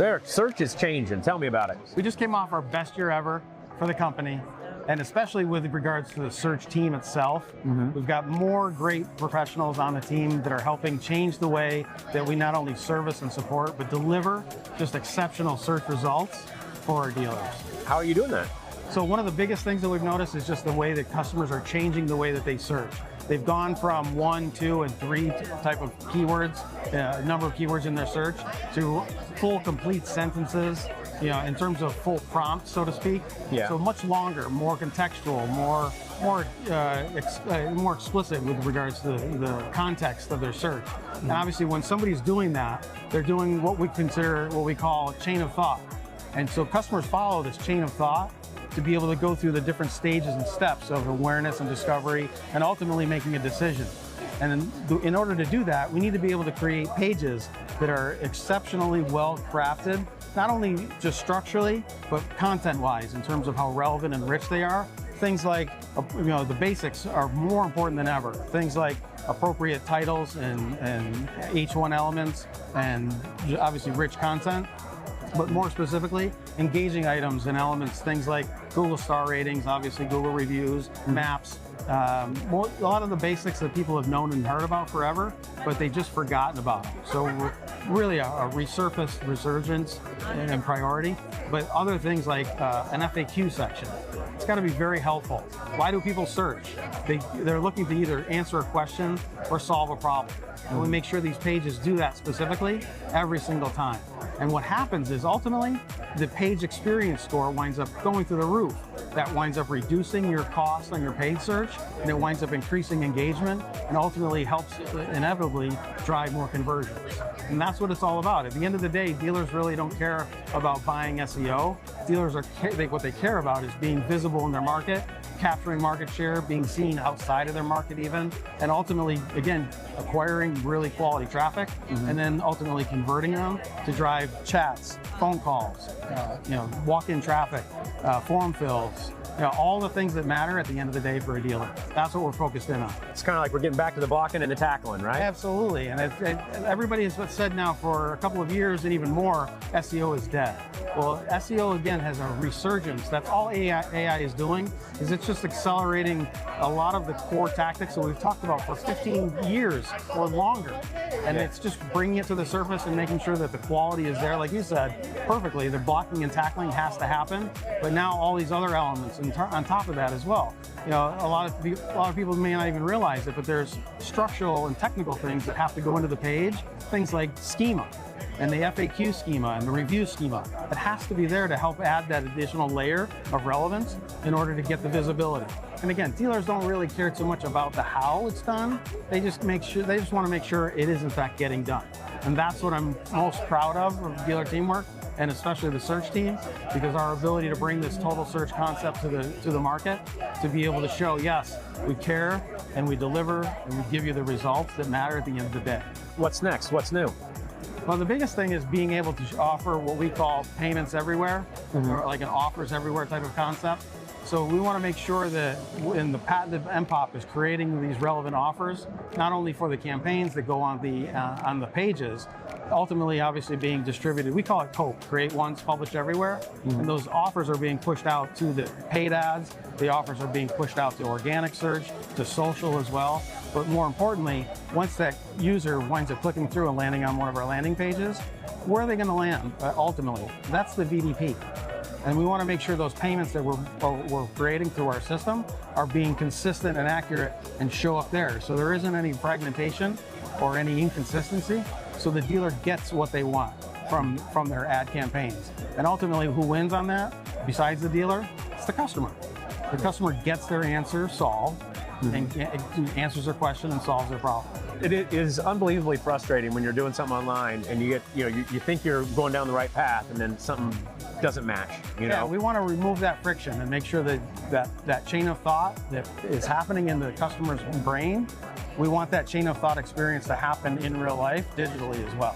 Eric, search is changing. Tell me about it. We just came off our best year ever for the company, and especially with regards to the search team itself. We've got more great professionals on the team that are helping change the way that we not only service and support, but deliver just exceptional search results for our dealers. How are you doing that? So one of the biggest things that we've noticed is just the way that customers are changing the way that they search. They've gone from 1, 2, and 3 type of keywords, number of keywords in their search, to full complete sentences, in terms of full prompts, so to speak. Yeah. So much longer, more contextual, more explicit with regards to the context of their search. And obviously when somebody's doing that, they're doing what we call a chain of thought. And so customers follow this chain of thought to be able to go through the different stages and steps of awareness and discovery and ultimately making a decision. And in order to do that, we need to be able to create pages that are exceptionally well crafted, not only just structurally, but content-wise in terms of how relevant and rich they are. Things like, the basics are more important than ever. Things like appropriate titles and H1 elements and obviously rich content. But more specifically, engaging items and elements, things like Google star ratings, obviously Google reviews, maps, a lot of the basics that people have known and heard about forever, but they've just forgotten about them. So we're really a resurfaced resurgence and priority, but other things like an FAQ section. It's got to be very helpful. Why do people search? They're looking to either answer a question or solve a problem. And we make sure these pages do that specifically every single time. And what happens is ultimately the page experience score winds up going through the roof. That winds up reducing your cost on your paid search, and it winds up increasing engagement, and ultimately helps inevitably drive more conversions. And that's what it's all about. At the end of the day, dealers really don't care about buying SEO. Dealers what they care about is being visible in their market, capturing market share, being seen outside of their market even, and ultimately, again, acquiring really quality traffic, and then ultimately converting them to drive chats, phone calls, walk-in traffic, form fills, all the things that matter at the end of the day for a dealer. That's what we're focused in on. It's kind of like we're getting back to the blocking and the tackling, right? Absolutely, and everybody has said now for a couple of years and even more, SEO is dead. Well, SEO again has a resurgence. That's all AI is doing, is it's just accelerating a lot of the core tactics that we've talked about for 15 years or longer. And it's just bringing it to the surface and making sure that the quality is there. Like you said, perfectly, the blocking and tackling has to happen, but now all these other elements on top of that as well. A lot of people may not even realize it, but there's structural and technical things that have to go into the page. Things like schema and the FAQ schema and the review schema. It has to be there to help add that additional layer of relevance in order to get the visibility. And again, dealers don't really care too much about the how it's done. They just want to make sure it is in fact getting done. And that's what I'm most proud of dealer teamwork, and especially the search team, because our ability to bring this total search concept to the market, to be able to show, yes, we care and we deliver and we give you the results that matter at the end of the day. What's next? What's new? Well, the biggest thing is being able to offer what we call payments everywhere, or like an offers everywhere type of concept. So we want to make sure that in the patented MPOP is creating these relevant offers, not only for the campaigns that go on the pages, ultimately obviously being distributed. We call it COPE, create once, publish everywhere. And those offers are being pushed out to the paid ads. The offers are being pushed out to organic search, to social as well. But more importantly, once that user winds up clicking through and landing on one of our landing pages, where are they going to land ultimately? That's the VDP. And we want to make sure those payments that we're creating through our system are being consistent and accurate and show up there. So there isn't any fragmentation or any inconsistency. So the dealer gets what they want from their ad campaigns. And ultimately, who wins on that, besides the dealer? It's the customer. The customer gets their answer solved and answers their question and solves their problem. It is unbelievably frustrating when you're doing something online and you think you're going down the right path and then something doesn't match. Yeah, we want to remove that friction and make sure that chain of thought that is happening in the customer's brain, we want that chain of thought experience to happen in real life digitally as well.